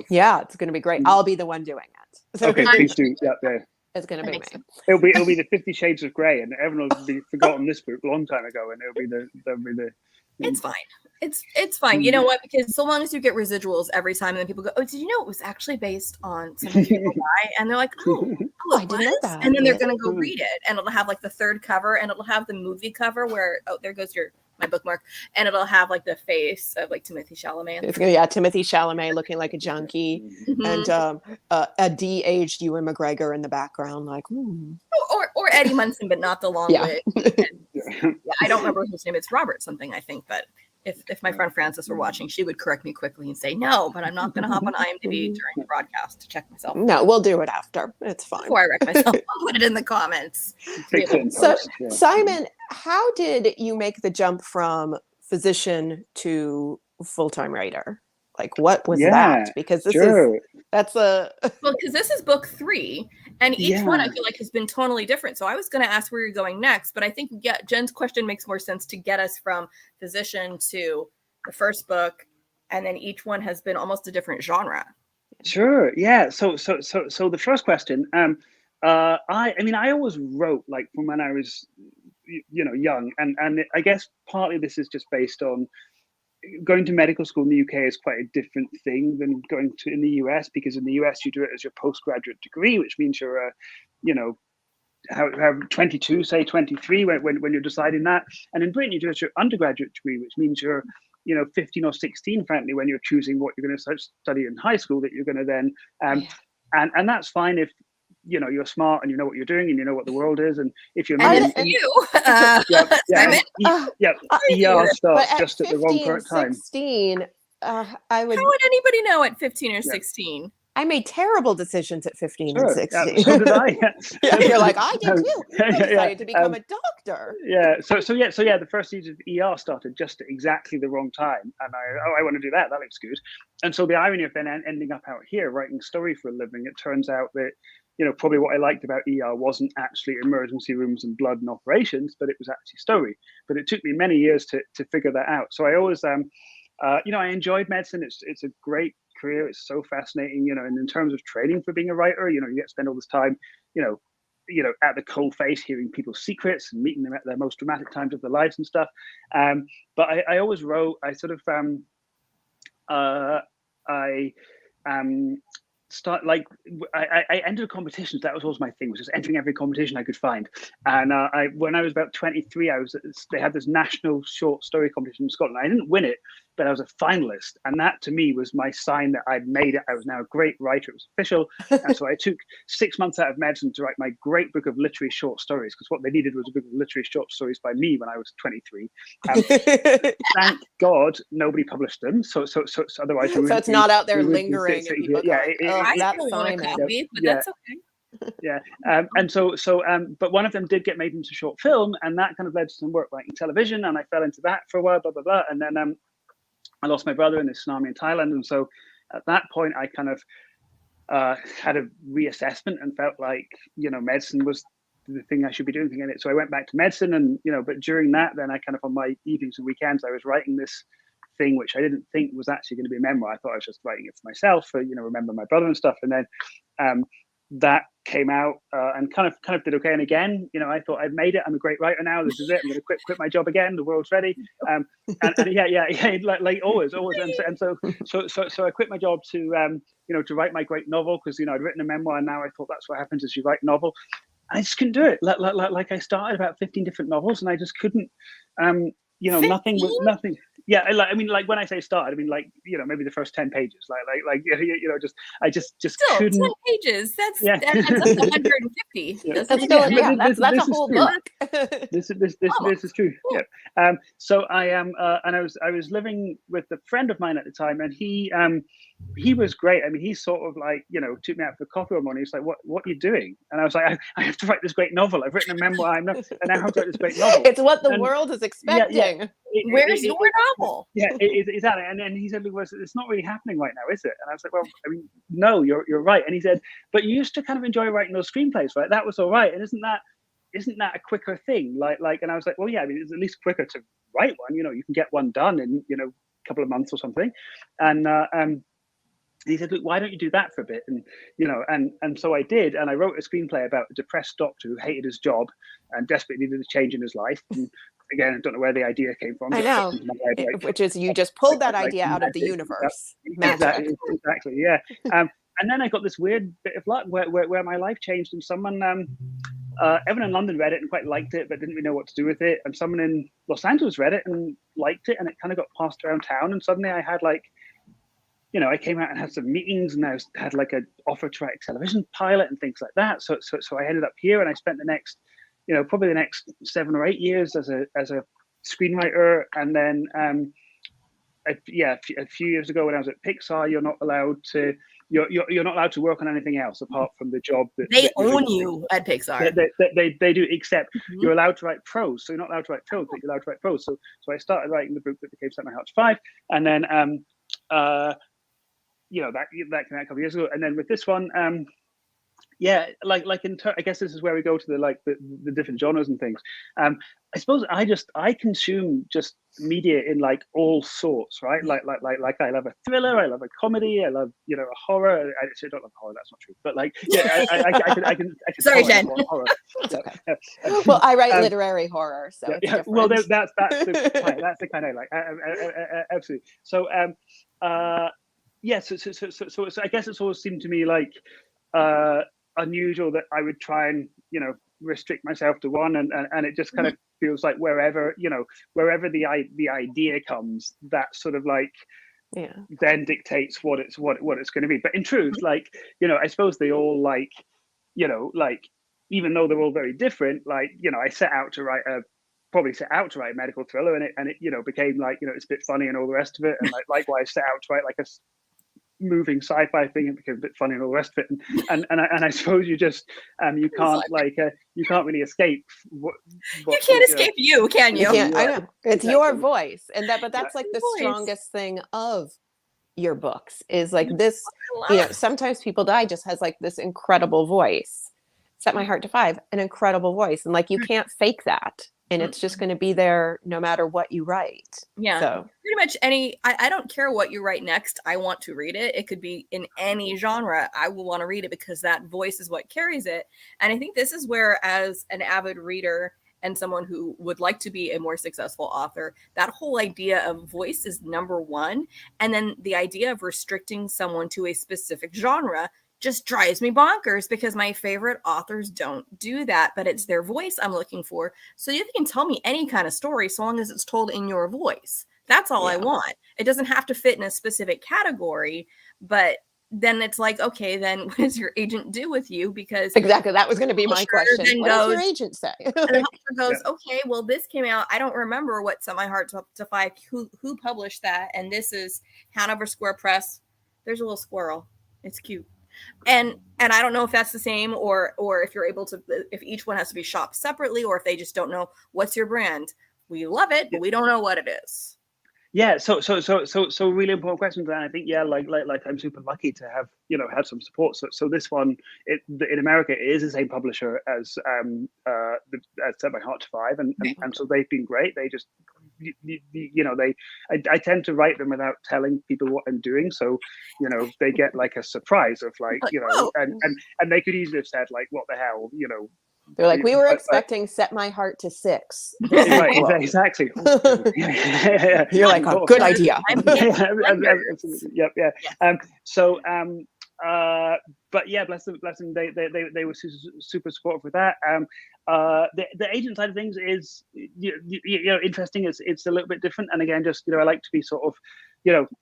yeah, it's going to be great. I'll be the one doing it. So okay, please do. Yeah, there. It's going to be me. It'll be the 50 Shades of Grey, and everyone will be forgotten this book a long time ago, and it'll be the. It's fine. It's fine. You know what? Because so long as you get residuals every time, and then people go, "Oh, did you know it was actually based on something people die?" And they're like, "Oh, I didn't know that." And then they're gonna go read it, and it'll have like the third cover, and it'll have the movie cover where there goes my bookmark, and it'll have like the face of like Timothée Chalamet. It's Timothée Chalamet looking like a junkie, and a de-aged Ewan McGregor in the background, like, or Eddie Munson, but not the long wit. I don't remember his name. It's Robert something, I think, but. If my friend Frances were watching, she would correct me quickly and say, no, but I'm not going to hop on IMDb during the broadcast to check myself. No, we'll do it after. It's fine. Before I wreck myself, I'll put it in the comments. So, Simon, how did you make the jump from physician to full-time writer? Like, what was that? Because this because this is book 3, and each one I feel like has been totally different. So I was going to ask where you're going next, but I think Jen's question makes more sense to get us from physician to the first book, and then each one has been almost a different genre. Sure. Yeah. So the first question, I always wrote like from when I was, young, and I guess partly this is just based on. Going to medical school in the UK is quite a different thing than going to in the US, because in the US you do it as your postgraduate degree, which means you're, how 22, say 23 when you're deciding that. And in Britain you do it as your undergraduate degree, which means you're, 15 or 16, frankly, when you're choosing what you're going to study in high school, that you're going to then, and that's fine if, you're smart and you know what you're doing and you know what the world is, and if you're not, ER starts just at the wrong time. 16, I would. How would anybody know at 15 or 16? I made terrible decisions at 15 and 16. So did I. You're like, I did too. I decided to become a doctor. So the first season of ER started just at exactly the wrong time, and I want to do that. That looks good. And so the irony of then ending up out here writing story for a living, it turns out that. Probably what I liked about ER wasn't actually emergency rooms and blood and operations, but it was actually story. But it took me many years to figure that out. So I always, I enjoyed medicine. It's a great career. It's so fascinating, and in terms of training for being a writer, you get to spend all this time, at the coal face, hearing people's secrets and meeting them at their most dramatic times of their lives and stuff. But I always wrote, I sort of, I entered competitions. That was always my thing, was just entering every competition I could find. And when I was about 23, they had this national short story competition in Scotland. I didn't win it, but I was a finalist. And that to me was my sign that I'd made it. I was now a great writer. It was official. And so I took 6 months out of medicine to write my great book of literary short stories, because what they needed was a book of literary short stories by me when I was 23. Thank God nobody published them. So otherwise, so it's not out there lingering. I still want a copy, but that's okay. Yeah, but one of them did get made into short film, and that kind of led to some work writing television, and I fell into that for a while, blah blah blah, and then I lost my brother in the tsunami in Thailand, and so at that point I kind of had a reassessment and felt like, you know, medicine was the thing I should be doing in it. So I went back to medicine, and you know, but during that, then I kind of, on my evenings and weekends, I was writing this thing which I didn't think was actually going to be a memoir. I thought I was just writing it for myself, for, you know, remember my brother and stuff, and then that came out and kind of did okay. And again, you know, I thought I'd made it. I'm a great writer now. This is it. I'm going to quit my job again. The world's ready. And like always. And so I quit my job to you know, to write my great novel, because, you know, I'd written a memoir, and now I thought that's what happens is you write a novel. I just couldn't do it. Like I started about 15 different novels, and I just couldn't. You know, 15? nothing. Yeah, I mean, like when I say started, I mean, like, you know, maybe the first 10 pages, like you know, I just still couldn't. 10 pages. That's up to 150. That's a whole book. This is true. Yeah. So I am, and I was living with a friend of mine at the time, and he was great. I mean, he sort of like, you know, took me out for coffee one morning. He's like, what are you doing? And I was like, I have to write this great novel. I've written a memoir. And I have to write this great novel. It's what the world is expecting. Yeah. Where's your novel? Yeah, exactly. And then he said, it's not really happening right now, is it? And I was like, well, I mean, no, you're right. And he said, but you used to kind of enjoy writing those screenplays, right? That was all right. And isn't that a quicker thing? Like, and I was like, well, yeah, I mean, it's at least quicker to write one. You know, you can get one done in, you know, a couple of months or something. And he said, look, why don't you do that for a bit? And, you know, and so I did. And I wrote a screenplay about a depressed doctor who hated his job and desperately needed a change in his life. And again, I don't know where the idea came from. I know, which is you just pulled that idea out of the universe. Exactly, yeah. And then I got this weird bit of luck where my life changed, and someone, everyone in London read it and quite liked it, but didn't really know what to do with it. And someone in Los Angeles read it and liked it, and it kind of got passed around town. And suddenly I had like, you know, I came out and had some meetings, and I had like an offer to write a television pilot and things like that. So I ended up here, and I spent the next, you know, probably the next 7 or 8 years as a screenwriter. And then a few years ago when I was at Pixar, you're not allowed to work on anything else apart from the job that they own you at Pixar. They do, except you're allowed to write prose. So you're not allowed to write prose, but you're allowed to write prose. So I started writing the book that became Set My Heart to 5, and then you know, that came out a couple of years ago. And then with this one, I guess this is where we go to the different genres and things. I suppose I consume just media in like all sorts, right? Like I love a thriller, I love a comedy, I love, you know, a horror. I actually don't love horror, that's not true. But like, yeah, I can Sorry, Jen. Horror. Okay. Well, I write literary horror, so it's different. Well, that's the kind I like. Absolutely. So so I guess it's always seemed to me like unusual that I would try and, you know, restrict myself to one, and it just kind of feels like wherever the idea comes, that sort of like then dictates what it's going to be. But in truth, like, you know, I suppose they all like, you know, like, even though they're all very different, like, you know, I set out to write a medical thriller, and it you know, became like, you know, it's a bit funny and all the rest of it, and like likewise set out to write like a moving sci-fi thing, and became a bit funny and all the rest of it, and I suppose you just you can't you can't really escape what you can't escape you, can you? I know it's your voice, and but that's like the strongest thing of your books is like this, you know, Sometimes People Die just has like this incredible voice. Set My Heart to 5, an incredible voice, and like you can't fake that. And it's just going to be there no matter what you write. Yeah. So pretty much I don't care what you write next. I want to read it. It could be in any genre. I will want to read it because that voice is what carries it. And I think this is where, as an avid reader and someone who would like to be a more successful author, that whole idea of voice is number one. And then the idea of restricting someone to a specific genre just drives me bonkers, because my favorite authors don't do that, but it's their voice I'm looking for. So you can tell me any kind of story so long as it's told in your voice. That's all I want. It doesn't have to fit in a specific category, but then it's like, okay, then what does your agent do with you? Because exactly, that was going to be my question. What does your agent say? And the publisher goes, okay, well, this came out. I don't remember what Set My Heart to Fly, who published that, and this is Hanover Square Press. There's a little squirrel. It's cute. And I don't know if that's the same, or if you're able to, if each one has to be shopped separately, or if they just don't know what's your brand. We love it, but we don't know what it is. Yeah, so really important questions, and I think like I'm super lucky to have had some support. So this one, in America, it is the same publisher as Set My Heart to Five, and so they've been great. They just I tend to write them without telling people what I'm doing, so they get like a surprise of like and they could easily have said like, what the hell, They're like, we were expecting Set My Heart to 6. Right, exactly. You're like, a good idea. But yeah, bless them. They were super supportive with that. The agent side of things is interesting. It's a little bit different, and again, just I like to be sort of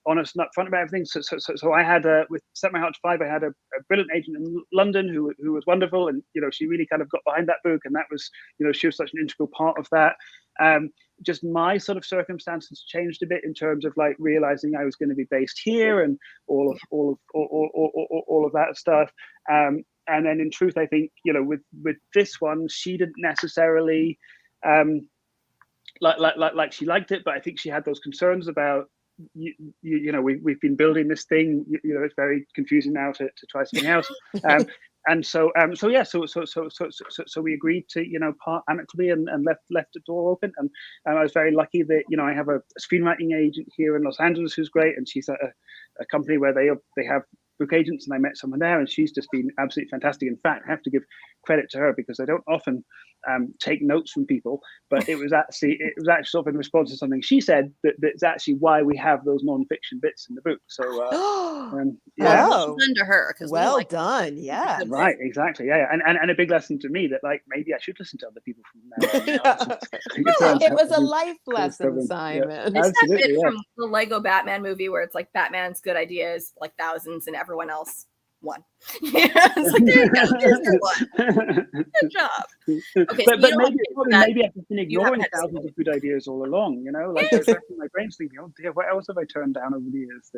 honest and upfront about everything. So I had with Set My Heart to Five, I had a brilliant agent in London who was wonderful, and she really kind of got behind that book, and that was she was such an integral part of that. Just my sort of circumstances changed a bit in terms of like realizing I was going to be based here and all of that stuff. And then in truth, I think with this one, she didn't necessarily like she liked it, but I think she had those concerns about we've been building this thing. It's very confusing now to try something else. And so we agreed to part amicably and left the door open. And I was very lucky that I have a screenwriting agent here in Los Angeles who's great, and she's at a company where they have book agents, and I met someone there, and she's just been absolutely fantastic. In fact, I have to give credit to her because I don't often take notes from people, but it was actually sort of in response to something she said that's actually why we have those non-fiction bits in the book. So well done to her, because done. Yeah, right, exactly. And a big lesson to me that like maybe I should listen to other people from now. It was a life lesson, Simon. It's that bit from the Lego Batman movie where it's like Batman's good ideas like thousands and everyone else one. It's like, there you go, there's your one. Good job. Okay, but maybe I've been ignoring thousands of good ideas all along, like my brain's thinking, oh dear, what else have I turned down over the years?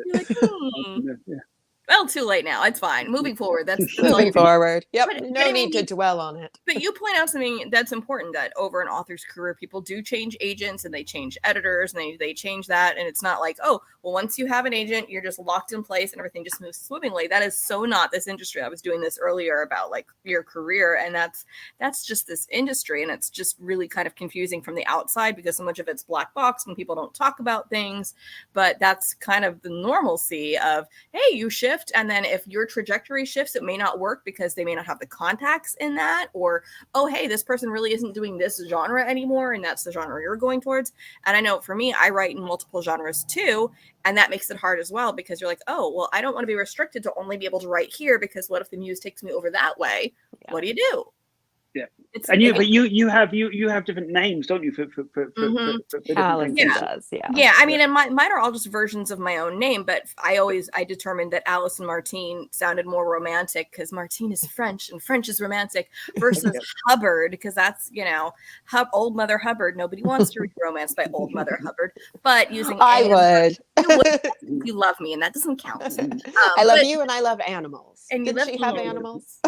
Well, too late now. It's fine. Moving forward. That's moving forward. Yep. But no need to dwell on it. But you point out something that's important, that over an author's career, people do change agents and they change editors and they change that. And it's not like, oh, well, once you have an agent, you're just locked in place and everything just moves swimmingly. That is so not this industry. I was doing this earlier about like your career, and that's just this industry. And it's just really kind of confusing from the outside because so much of it's black box when people don't talk about things. But that's kind of the normalcy of, hey, you shift. And then if your trajectory shifts, it may not work because they may not have the contacts in that, or, oh, hey, this person really isn't doing this genre anymore, and that's the genre you're going towards. And I know for me, I write in multiple genres too, and that makes it hard as well because you're like, oh, well, I don't want to be restricted to only be able to write here because what if the muse takes me over that way? Yeah. What do you do? Yeah, and you have different names, don't you? For Allison does, yeah. I mean, and mine are all just versions of my own name, but I determined that Alison Martine sounded more romantic because Martine is French and French is romantic versus Hubbard, because that's Old Mother Hubbard. Nobody wants to read romance by Old Mother Hubbard, but using I would. You love me, and that doesn't count. I love you, and I love animals. And did she have animals?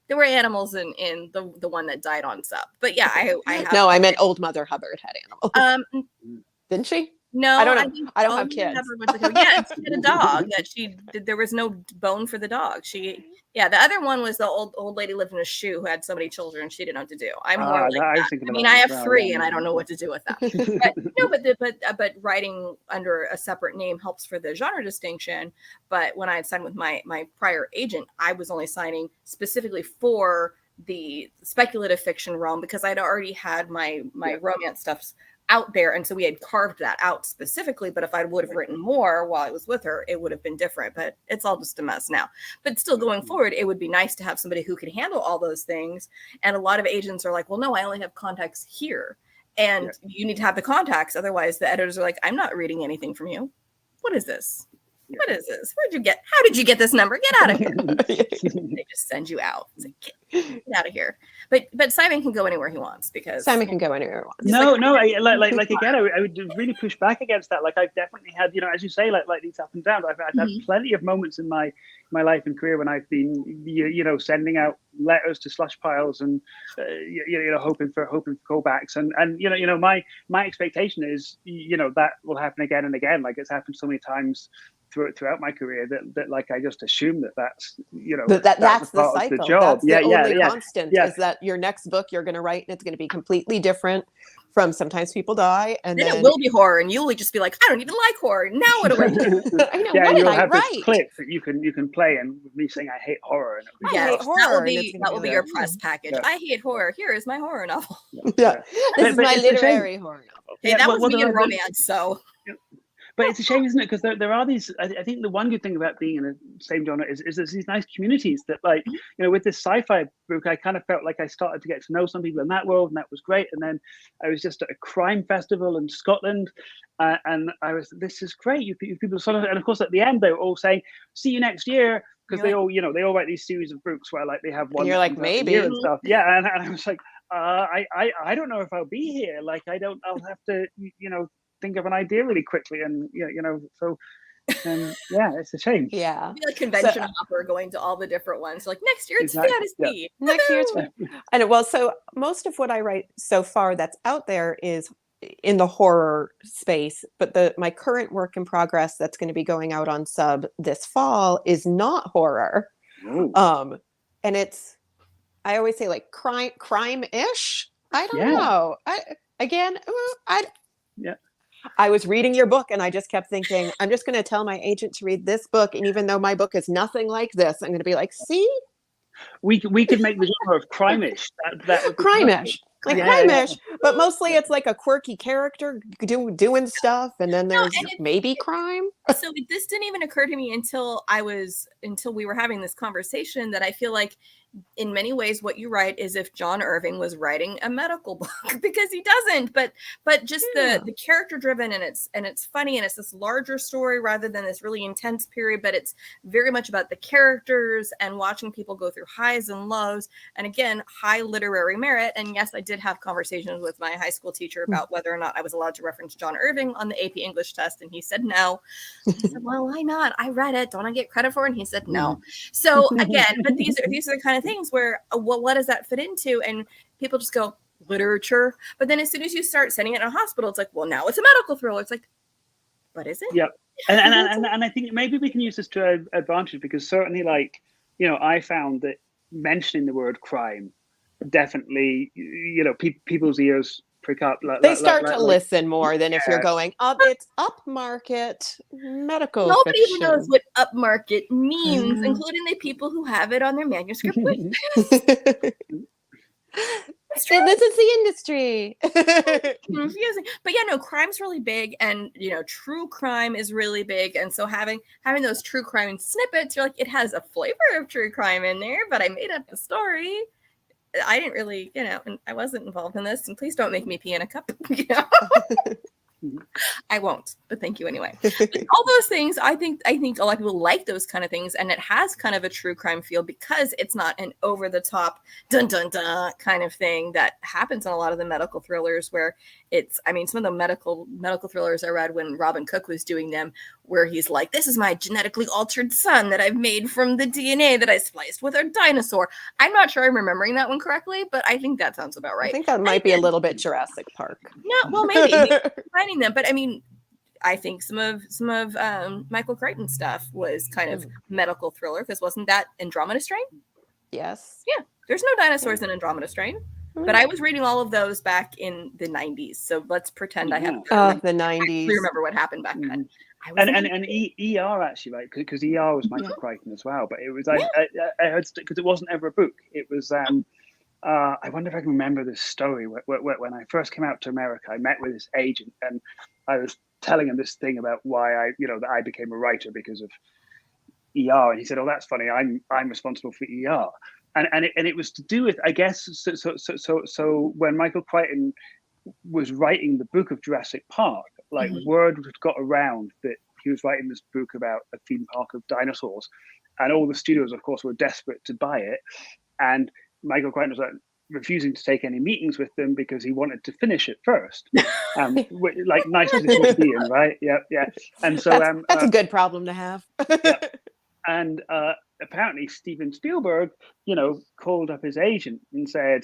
There were animals in the one that died on Sup. But yeah, I have. No, I meant Old Mother Hubbard had animals. Didn't she? No, I don't know. I don't have kids. Yeah, she had a dog there was no bone for the dog. The other one was the old lady lived in a shoe who had so many children she didn't know what to do. I'm more like that. I have 3 and I don't know what to do with that. But writing under a separate name helps for the genre distinction. But when I had signed with my prior agent, I was only signing specifically for the speculative fiction realm because I'd already had my romance stuff out there, and so we had carved that out specifically. But if I would have written more while I was with her, it would have been different. But it's all just a mess now. But still, going forward, it would be nice to have somebody who could handle all those things. And a lot of agents are like, well, no, I only have contacts here. And you need to have the contacts. Otherwise, the editors are like, I'm not reading anything from you. What is this? Yeah. What is this? How did you get this number? Get out of here. They just send you out. It's like, get out of here. But Simon can go anywhere he wants because Simon can go anywhere he wants. No, like again, I would really push back against that. Like I've definitely had, as you say, like these up and downs. I've had plenty of moments in my life and career when I've been, sending out letters to slush piles and hoping for callbacks and my expectation is that will happen again and again. Like it's happened so many times throughout my career that like I just assume that's that's the cycle. The job. That's the only constant is that your next book you're going to write and it's going to be completely different from sometimes people die and then it will be horror and you'll just be like, I don't even like horror. Now what do I do? I know, what did I write? This clip that you can play and with me saying I hate horror. And I hate horror. That will be your press package. Yeah. I hate horror. Here is my horror novel. Yeah. This is my literary horror novel. Hey, that was me in romance, so but it's a shame, isn't it? Because there are these. I think the one good thing about being in the same genre is there's these nice communities that, like, with this sci-fi book, I kind of felt like I started to get to know some people in that world, and that was great. And then I was just at a crime festival in Scotland, and I was, this is great. You people sort of, and of course at the end they were all saying, "See you next year," because they all, they all write these series of books where like they have one. And you're like, maybe and stuff. Yeah, and I was like, I don't know if I'll be here. Like I'll have to, think of an idea really quickly, and so it's a shame. Yeah, be like convention hopper, going to all the different ones. Like next year it's fantasy. Yeah. Next year it's I know. Well, so most of what I write so far that's out there is in the horror space, but my current work in progress that's going to be going out on sub this fall is not horror. Ooh. And it's, I always say like crime-ish. I don't know. I was reading your book and I just kept thinking, I'm just going to tell my agent to read this book. And even though my book is nothing like this, I'm going to be like, see? We could make the genre of crime-ish. That crime-ish. Like crime-ish. But mostly it's like a quirky character doing stuff. And then there's maybe crime. So this didn't even occur to me until we were having this conversation that I feel like in many ways what you write is if John Irving was writing a medical book, because he doesn't, but just the character driven, and it's funny, and it's this larger story rather than this really intense period, but it's very much about the characters and watching people go through highs and lows, and again, high literary merit. And yes, I did have conversations with my high school teacher about whether or not I was allowed to reference John Irving on the AP English test, and he said no. I said, well, why not? I read it. Don't I get credit for it? And he said no. So again, but these are the kind of things where, well, what does that fit into? And people just go, literature. But then as soon as you start sending it in a hospital, it's like, well, now it's a medical thriller. It's like, but is it? Yeah. And I think maybe we can use this to our advantage, because certainly, like, I found that mentioning the word crime definitely, people's ears prick up. They start to listen more than if you're going, it's upmarket medical Nobody fiction. even knows what upmarket means, including the people who have it on their manuscript. This is the industry. Confusing. But yeah, no, crime's really big, and true crime is really big. And so having those true crime snippets, you're like, it has a flavor of true crime in there, but I made up the story. I didn't really, and I wasn't involved in this, and please don't make me pee in a cup. I won't, but thank you anyway. All those things, I think a lot of people like those kind of things, and it has kind of a true crime feel because it's not an over the top dun dun dun kind of thing that happens in a lot of the medical thrillers, where it's, some of the medical thrillers I read when Robin Cook was doing them, where he's like, this is my genetically altered son that I've made from the DNA that I spliced with a dinosaur. I'm not sure I'm remembering that one correctly, but I think that sounds about right. I think that might be a little bit Jurassic Park. No, well, maybe finding them, but I think some of Michael Crichton's stuff was kind of medical thriller, because wasn't that Andromeda Strain? Yes. Yeah, there's no dinosaurs in Andromeda Strain. But I was reading all of those back in the 90s, so let's pretend I have the 90s. I remember what happened back then. And ER actually, like, because ER was Michael Crichton as well, but it was I heard, because it wasn't ever a book. It was I wonder if I can remember this story. When I first came out to America, I met with this agent, and I was telling him this thing about why that I became a writer because of ER, and he said, "Oh, that's funny. I'm responsible for ER." And it was to do with, I guess, so when Michael Crichton was writing the book of Jurassic Park, like word got around that he was writing this book about a theme park of dinosaurs, and all the studios, of course, were desperate to buy it. And Michael Crichton was like refusing to take any meetings with them because he wanted to finish it first. Like nice position to be in, right? Yeah. And so that's a good problem to have. Yeah. And apparently Steven Spielberg, called up his agent and said,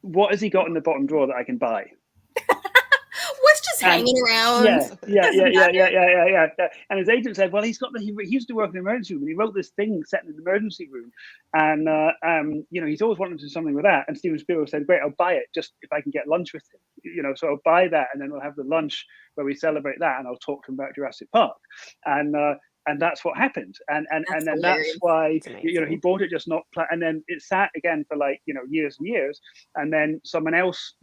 "What has he got in the bottom drawer that I can buy?" What's just hanging around? Yeah. And his agent said, "Well, he used to work in the emergency room, and he wrote this thing set in an emergency room, and he's always wanted to do something with that." And Steven Spielberg said, "Great, I'll buy it just if I can get lunch with him, so I'll buy that, and then we'll have the lunch where we celebrate that, and I'll talk to him about Jurassic Park." And that's what happened, and then that's why he bought it, just not and then it sat again for years and years, and then someone else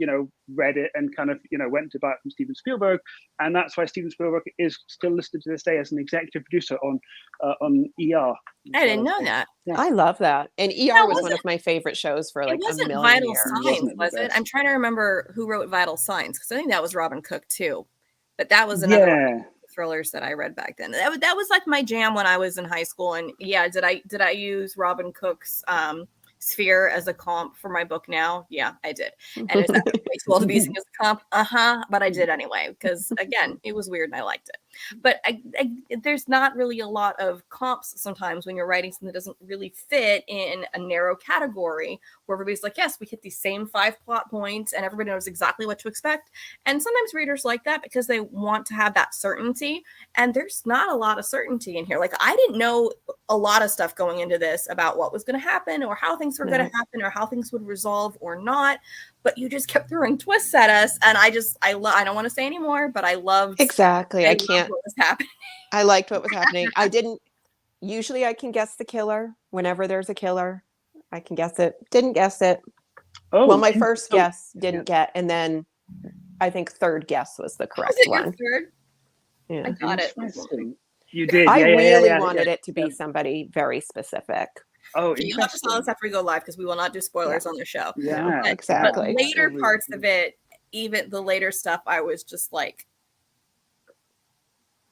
read it and kind of went to buy it from Steven Spielberg, and that's why Steven Spielberg is still listed to this day as an executive producer on ER. I didn't know that. Yeah. I love that, and ER was one of my favorite shows for like a million Vital years. Signs, was it? I'm trying to remember who wrote Vital Signs, because I think that was Robin Cook too, but that was another one. Thrillers that I read back then. That was like my jam when I was in high school. And yeah, did I use Robin Cook's Sphere as a comp for my book now? Yeah, I did. And it's way too old to be using as a comp. But I did anyway, because again, it was weird and I liked it. But there's not really a lot of comps sometimes when you're writing something that doesn't really fit in a narrow category, where everybody's like, yes, we hit these same 5 plot points and everybody knows exactly what to expect. And sometimes readers like that because they want to have that certainty. And there's not a lot of certainty in here. Like, I didn't know a lot of stuff going into this about what was going to happen or how things were going to happen or how things would resolve or not. But you just kept throwing twists at us, and I don't want to say anymore, but I loved exactly. I can't. What was happening? I liked what was happening. I didn't. Usually, I can guess the killer whenever there's a killer. I can guess it. Didn't guess it. Oh, well, my first guess didn't get, and then I think third guess was the correct one. Third? Yeah, I got it. You did. I really wanted it to be somebody very specific. Oh, you'll have to tell us after we go live, because we will not do spoilers on the show. Yeah, exactly. But later parts of it, even the later stuff, I was just like,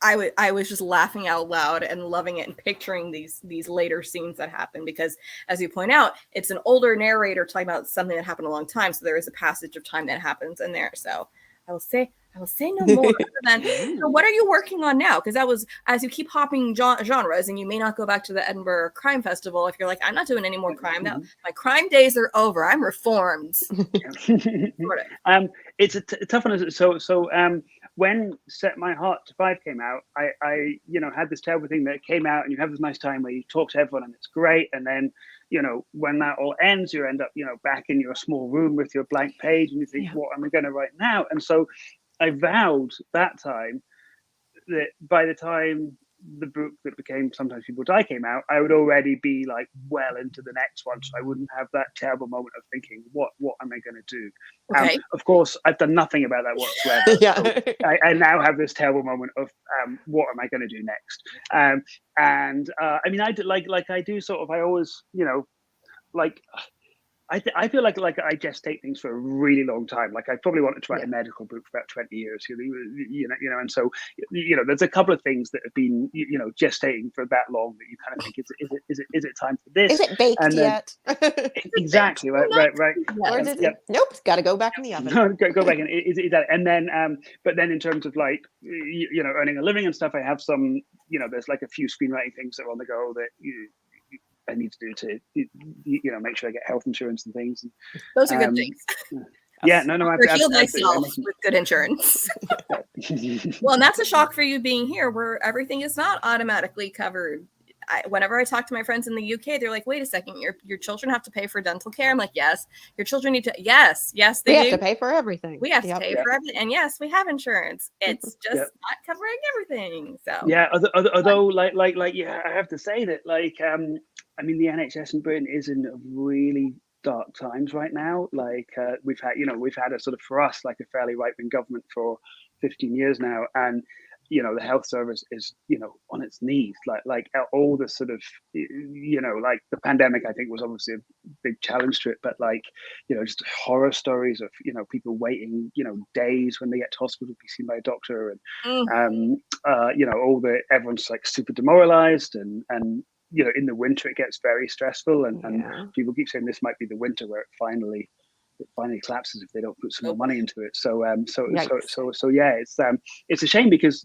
I was just laughing out loud and loving it and picturing these later scenes that happen, because as you point out, it's an older narrator talking about something that happened a long time, so there is a passage of time that happens in there. So I will say no more. So what are you working on now? Because that was, as you keep hopping genres, and you may not go back to the Edinburgh Crime Festival if you're like, I'm not doing any more crime now. My crime days are over. I'm reformed. It's a tough one. So when Set My Heart to 5 came out, I had this terrible thing that came out, and you have this nice time where you talk to everyone and it's great, and then when that all ends, you end up back in your small room with your blank page, and you think, what am I going to write now? And so I vowed that time that by the time the book that became Sometimes People Die came out, I would already be like well into the next one, so I wouldn't have that terrible moment of thinking, what am I going to do? Okay. Of course, I've done nothing about that whatsoever. So I now have this terrible moment of what am I going to do next? I mean, I do, like I do sort of, I always like. I feel like I gestate things for a really long time. Like I probably wanted to write a medical book for about 20 years, and so there's a couple of things that have been gestating for that long that you kind of think, is it time for this? Is it baked yet? Exactly, right. Or nope, got to go back in the oven. go back in. Is that? And then, but then in terms of like earning a living and stuff, I have some. There's like a few screenwriting things that are on the go that I need to do to make sure I get health insurance and things. Those are good things. Yeah, no, I healed myself with good insurance. Well, and that's a shock for you being here, where everything is not automatically covered. Whenever I talk to my friends in the UK, they're like, "Wait a second, your children have to pay for dental care." I'm like, "Yes, your children need to." Yes, they do. We have to pay for everything. We have to pay for everything, and yes, we have insurance. It's just not covering everything. So yeah, although like I have to say that I mean, the NHS in Britain is in really dark times right now. Like we've had a sort of, for us, like a fairly right-wing government for 15 years now, and the health service is, on its knees, like all the sort of, like the pandemic, I think was obviously a big challenge to it, but like, just horror stories of, people waiting, days when they get to hospital to be seen by a doctor, and, everyone's like super demoralized, and, in the winter it gets very stressful, and people keep saying this might be the winter where it finally collapses if they don't put some more money into it. So yeah, it's a shame, because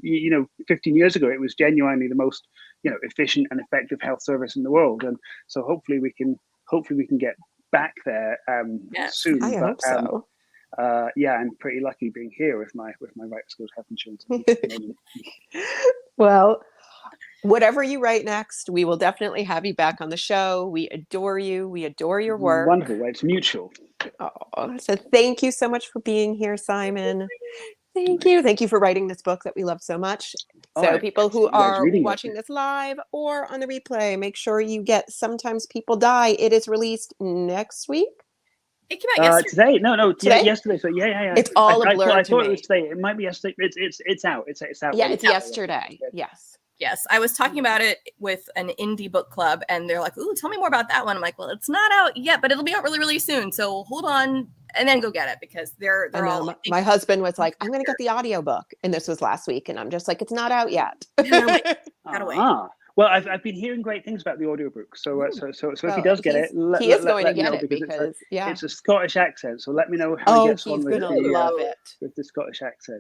15 years ago it was genuinely the most efficient and effective health service in the world, and so hopefully we can get back there soon. I hope so. I'm pretty lucky being here with my right skills health insurance. Well, whatever you write next, we will definitely have you back on the show. We adore you. We adore your work. Wonderful. It's mutual. Oh, so thank you so much for being here, Simon. Thank you. Thank you for writing this book that we love so much. So people who are watching this live or on the replay, make sure you get Sometimes People Die. It is released next week. It came out yesterday. Today? No, today? Yesterday. So yeah. It's all a blur. I thought it was today. It might be yesterday. It's out. It's out. Yeah, it's yesterday. Yes. Yes, I was talking about it with an indie book club, and they're like, "Ooh, tell me more about that one." I'm like, "Well, it's not out yet, but it'll be out really, really soon. So hold on, and then go get it, because they're all." My husband was like, "I'm going to get the audiobook," and this was last week, and I'm just like, "It's not out yet." Gotta wait. Well, I've been hearing great things about the audiobook. So if he does get it, he is going to get it, because it's a Scottish accent. So let me know how he gets on with he's going to love it with the Scottish accent.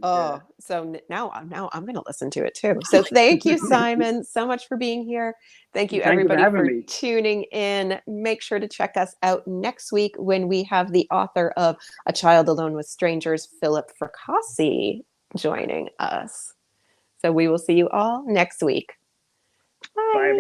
So now I'm going to listen to it too. So thank you, Simon, so much for being here. Thank you, everybody, for tuning in. Make sure to check us out next week when we have the author of A Child Alone with Strangers, Philip Fracassi, joining us. So we will see you all next week. Bye.